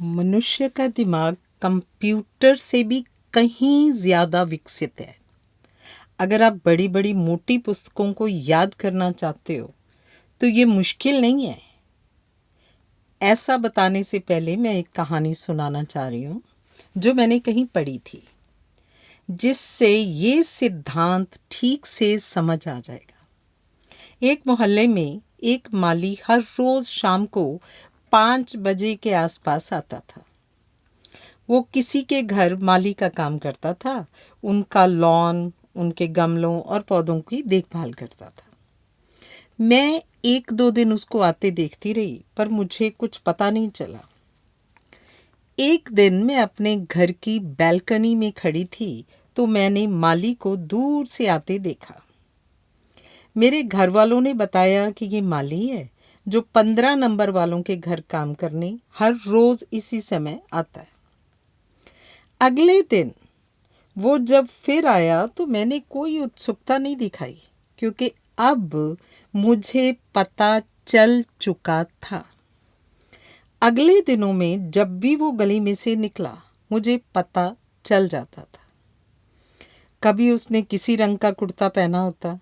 मनुष्य का दिमाग कंप्यूटर से भी कहीं ज़्यादा विकसित है। अगर आप बड़ी बड़ी मोटी पुस्तकों को याद करना चाहते हो तो ये मुश्किल नहीं है। ऐसा बताने से पहले मैं एक कहानी सुनाना चाह रही हूँ जो मैंने कहीं पढ़ी थी, जिससे ये सिद्धांत ठीक से समझ आ जाएगा। एक मोहल्ले में एक माली हर रोज़ शाम को 5 बजे के आसपास आता था। वो किसी के घर माली का काम करता था, उनका लॉन, उनके गमलों और पौधों की देखभाल करता था। मैं 1-2 दिन उसको आते देखती रही, पर मुझे कुछ पता नहीं चला। एक दिन मैं अपने घर की बैल्कनी में खड़ी थी तो मैंने माली को दूर से आते देखा। मेरे घर वालों ने बताया कि ये माली है जो 15 नंबर वालों के घर काम करने हर रोज इसी समय आता है। अगले दिन वो जब फिर आया तो मैंने कोई उत्सुकता नहीं दिखाई, क्योंकि अब मुझे पता चल चुका था। अगले दिनों में जब भी वो गली में से निकला, मुझे पता चल जाता था। कभी उसने किसी रंग का कुर्ता पहना होता,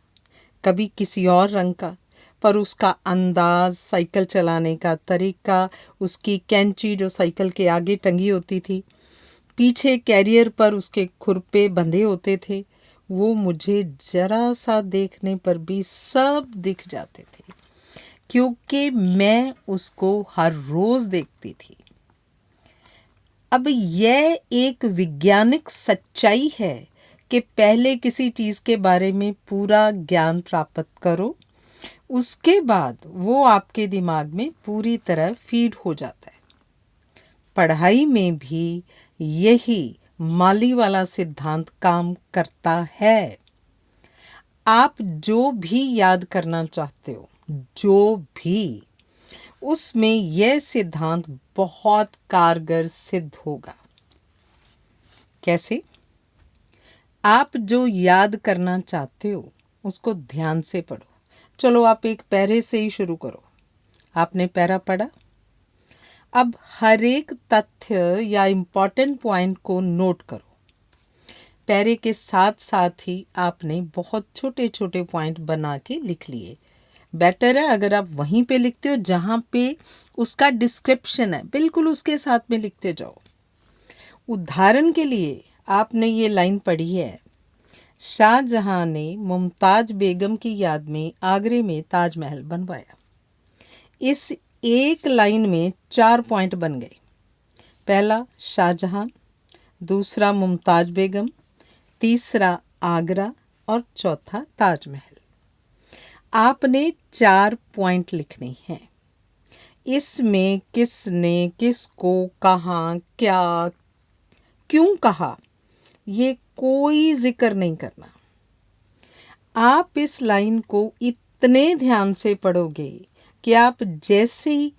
कभी किसी और रंग का, पर उसका अंदाज, साइकिल चलाने का तरीका, उसकी कैंची जो साइकिल के आगे टंगी होती थी, पीछे कैरियर पर उसके खुरपे बंधे होते थे, वो मुझे जरा सा देखने पर भी सब दिख जाते थे, क्योंकि मैं उसको हर रोज देखती थी। अब यह एक वैज्ञानिक सच्चाई है कि पहले किसी चीज़ के बारे में पूरा ज्ञान प्राप्त करो, उसके बाद वो आपके दिमाग में पूरी तरह फीड हो जाता है। पढ़ाई में भी यही माली वाला सिद्धांत काम करता है। आप जो भी याद करना चाहते हो, जो भी, उसमें यह सिद्धांत बहुत कारगर सिद्ध होगा। कैसे? आप जो याद करना चाहते हो उसको ध्यान से पढ़ो। चलो आप एक पैरे से ही शुरू करो। आपने पैरा पढ़ा। अब हर एक तथ्य या इम्पॉर्टेंट पॉइंट को नोट करो। पैरे के साथ साथ ही आपने बहुत छोटे छोटे पॉइंट बना के लिख लिए। बेटर है अगर आप वहीं पे लिखते हो जहाँ पे उसका डिस्क्रिप्शन है, बिल्कुल उसके साथ में लिखते जाओ। उदाहरण के लिए आपने ये लाइन पढ़ी है, शाहजहां ने मुमताज बेगम की याद में आगरे में ताजमहल बनवाया। इस एक लाइन में 4 पॉइंट बन गए। पहला शाहजहां, दूसरा मुमताज बेगम, तीसरा आगरा और चौथा ताजमहल। आपने 4 पॉइंट लिखने हैं। इसमें किसने किसको कहाँ, क्या, क्यों कहा, ये कोई जिक्र नहीं करना। आप इस लाइन को इतने ध्यान से पढ़ोगे कि आप जैसे ही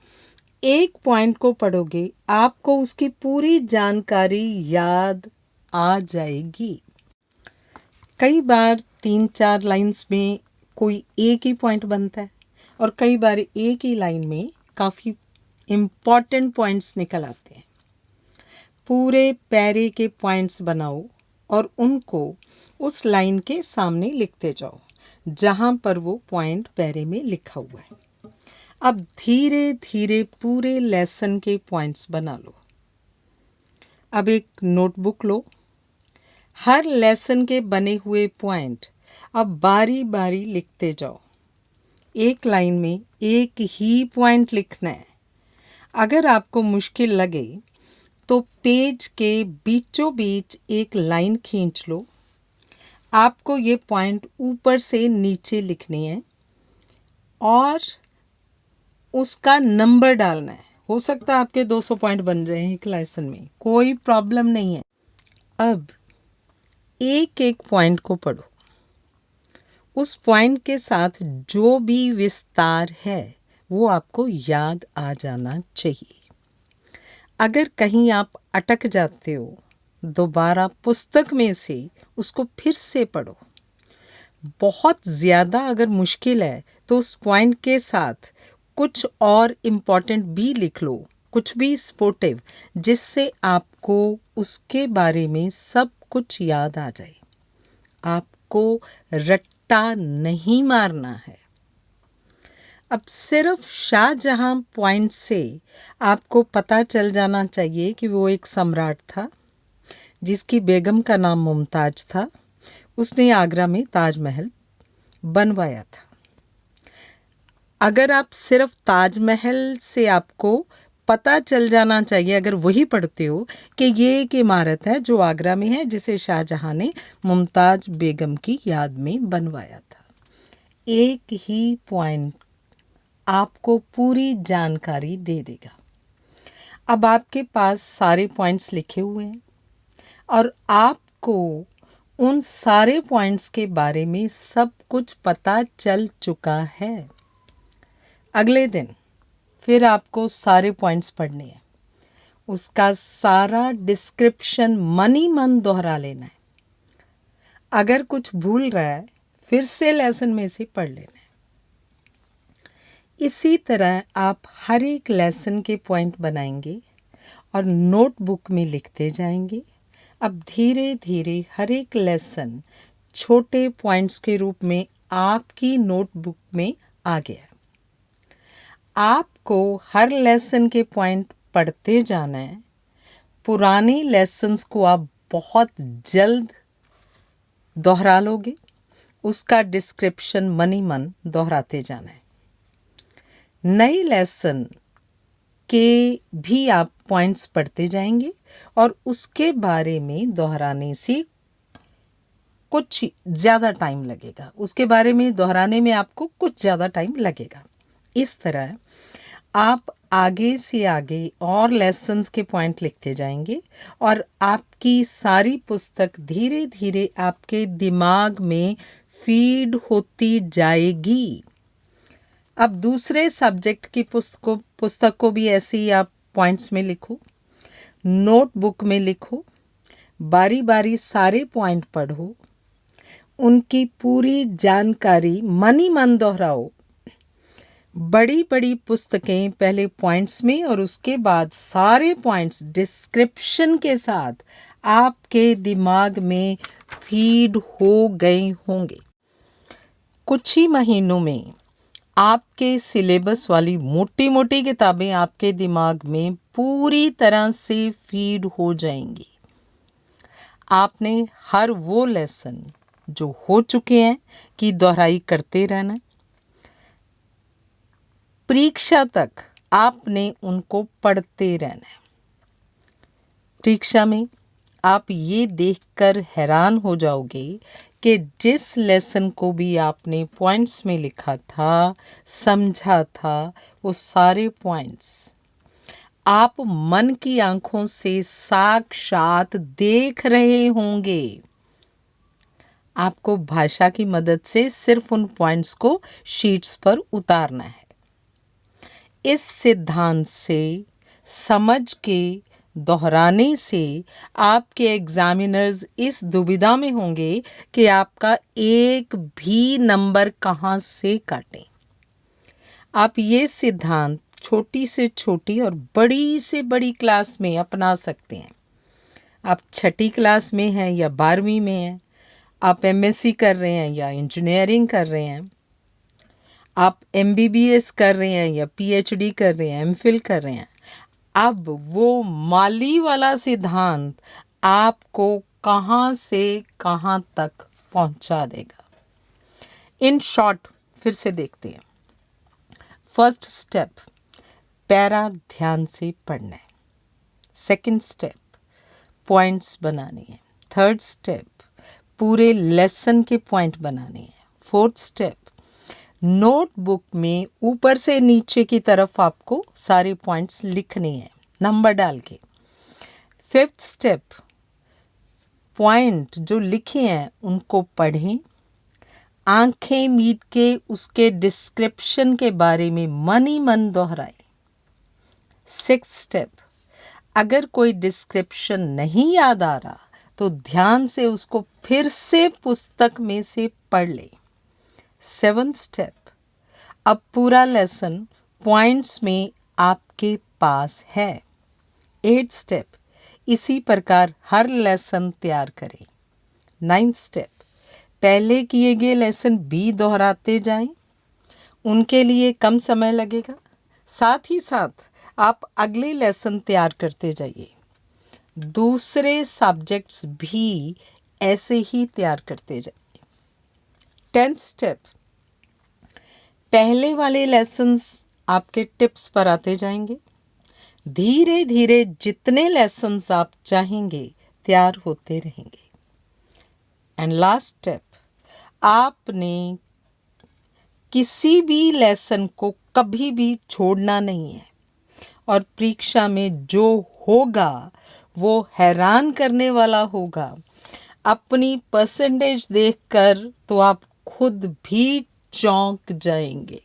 एक पॉइंट को पढ़ोगे आपको उसकी पूरी जानकारी याद आ जाएगी। कई बार 3-4 लाइंस में कोई एक ही पॉइंट बनता है और कई बार एक ही लाइन में काफ़ी इम्पॉर्टेंट पॉइंट्स निकल आते हैं। पूरे पैरे के पॉइंट्स बनाओ और उनको उस लाइन के सामने लिखते जाओ जहाँ पर वो पॉइंट पैरे में लिखा हुआ है। अब धीरे धीरे पूरे लेसन के पॉइंट्स बना लो। अब एक नोटबुक लो। हर लेसन के बने हुए पॉइंट अब बारी बारी लिखते जाओ। एक लाइन में एक ही पॉइंट लिखना है। अगर आपको मुश्किल लगे तो पेज के बीचों बीच एक लाइन खींच लो। आपको ये पॉइंट ऊपर से नीचे लिखने हैं और उसका नंबर डालना है। हो सकता है आपके 200 पॉइंट बन जाए एक लेसन में, कोई प्रॉब्लम नहीं है। अब एक एक पॉइंट को पढ़ो। उस पॉइंट के साथ जो भी विस्तार है वो आपको याद आ जाना चाहिए। अगर कहीं आप अटक जाते हो, दोबारा पुस्तक में से उसको फिर से पढ़ो। बहुत ज़्यादा अगर मुश्किल है तो उस पॉइंट के साथ कुछ और इम्पॉर्टेंट भी लिख लो कुछ भी स्पोर्टिव, जिससे आपको उसके बारे में सब कुछ याद आ जाए। आपको रट्टा नहीं मारना है। अब सिर्फ शाहजहां पॉइंट से आपको पता चल जाना चाहिए कि वो एक सम्राट था जिसकी बेगम का नाम मुमताज था। उसने आगरा में ताजमहल बनवाया था। अगर आप सिर्फ ताजमहल से आपको पता चल जाना चाहिए, अगर वही पढ़ते हो कि ये एक इमारत है जो आगरा में है जिसे शाहजहां ने मुमताज बेगम की याद में बनवाया था, एक ही पॉइंट आपको पूरी जानकारी दे देगा। अब आपके पास सारे पॉइंट्स लिखे हुए हैं और आपको उन सारे पॉइंट्स के बारे में सब कुछ पता चल चुका है। अगले दिन फिर आपको सारे पॉइंट्स पढ़ने हैं, उसका सारा डिस्क्रिप्शन मनी मन दोहरा लेना है। अगर कुछ भूल रहा है फिर से लेसन में से पढ़ लेना है। इसी तरह आप हर एक लेसन के पॉइंट बनाएंगे और नोटबुक में लिखते जाएंगे। अब धीरे धीरे हर एक लेसन छोटे पॉइंट्स के रूप में आपकी नोटबुक में आ गया। आपको हर लेसन के पॉइंट पढ़ते जाना है। पुराने लेसन्स को आप बहुत जल्द दोहरा लोगे, उसका डिस्क्रिप्शन मनी मन दोहराते जाना है। नए लेसन के भी आप पॉइंट्स पढ़ते जाएंगे और उसके बारे में दोहराने से कुछ ज़्यादा टाइम लगेगा, उसके बारे में दोहराने में आपको कुछ ज़्यादा टाइम लगेगा। इस तरह आप आगे से आगे और लेसन्स के पॉइंट लिखते जाएंगे और आपकी सारी पुस्तक धीरे धीरे आपके दिमाग में फीड होती जाएगी। अब दूसरे सब्जेक्ट की पुस्तक को भी ऐसे ही आप पॉइंट्स में लिखो, नोटबुक में लिखो, बारी बारी सारे पॉइंट पढ़ो, उनकी पूरी जानकारी मनी मन दोहराओ। बड़ी बड़ी पुस्तकें पहले पॉइंट्स में और उसके बाद सारे पॉइंट्स डिस्क्रिप्शन के साथ आपके दिमाग में फीड हो गए होंगे। कुछ ही महीनों में आपके सिलेबस वाली मोटी मोटी किताबें आपके दिमाग में पूरी तरह से फीड हो जाएंगी। आपने हर वो लेसन जो हो चुके हैं की दोहराई करते रहना। परीक्षा तक आपने उनको पढ़ते रहना है। परीक्षा में आप ये देखकर हैरान हो जाओगे कि जिस लेसन को भी आपने पॉइंट्स में लिखा था, समझा था, वो सारे पॉइंट्स आप मन की आंखों से साक्षात देख रहे होंगे। आपको भाषा की मदद से सिर्फ उन पॉइंट्स को शीट्स पर उतारना है। इस सिद्धांत से समझ के दोहराने से आपके एग्जामिनर्स इस दुविधा में होंगे कि आपका एक भी नंबर कहाँ से काटें। आप ये सिद्धांत छोटी से छोटी और बड़ी से बड़ी क्लास में अपना सकते हैं। आप छठी क्लास में हैं या 12वीं में हैं, आप MSc कर रहे हैं या इंजीनियरिंग कर रहे हैं, आप MBBS कर रहे हैं या PhD कर रहे हैं, MPhil कर रहे हैं। अब वो माली वाला सिद्धांत आपको कहाँ से कहाँ तक पहुँचा देगा। इन शॉर्ट फिर से देखते हैं। फर्स्ट स्टेप, पैरा ध्यान से पढ़ना है। सेकंड स्टेप, पॉइंट्स बनाने हैं। थर्ड स्टेप, पूरे लेसन के पॉइंट बनाने हैं। फोर्थ स्टेप, नोटबुक में ऊपर से नीचे की तरफ आपको सारे पॉइंट्स लिखने हैं नंबर डाल के। फिफ्थ स्टेप, पॉइंट जो लिखे हैं उनको पढ़ें, आंखें मीट के उसके डिस्क्रिप्शन के बारे में मन ही मन दोहराएं। सिक्स्थ स्टेप, अगर कोई डिस्क्रिप्शन नहीं याद आ रहा तो ध्यान से उसको फिर से पुस्तक में से पढ़ लें। सेवंथ स्टेप, अब पूरा लेसन पॉइंट्स में आपके पास है। 8th स्टेप, इसी प्रकार हर लेसन तैयार करें। 9th स्टेप, पहले किए गए लेसन भी दोहराते जाएं। उनके लिए कम समय लगेगा। साथ ही साथ आप अगले लेसन तैयार करते जाइए। दूसरे सब्जेक्ट्स भी ऐसे ही तैयार करते जाइए। 10th स्टेप, पहले वाले लेसन्स आपके टिप्स पर आते जाएंगे। धीरे धीरे जितने लेसन्स आप चाहेंगे तैयार होते रहेंगे। एंड लास्ट स्टेप, आपने किसी भी लेसन को कभी भी छोड़ना नहीं है और परीक्षा में जो होगा वो हैरान करने वाला होगा। अपनी परसेंटेज देखकर तो आप खुद भी चौंक जाएंगे।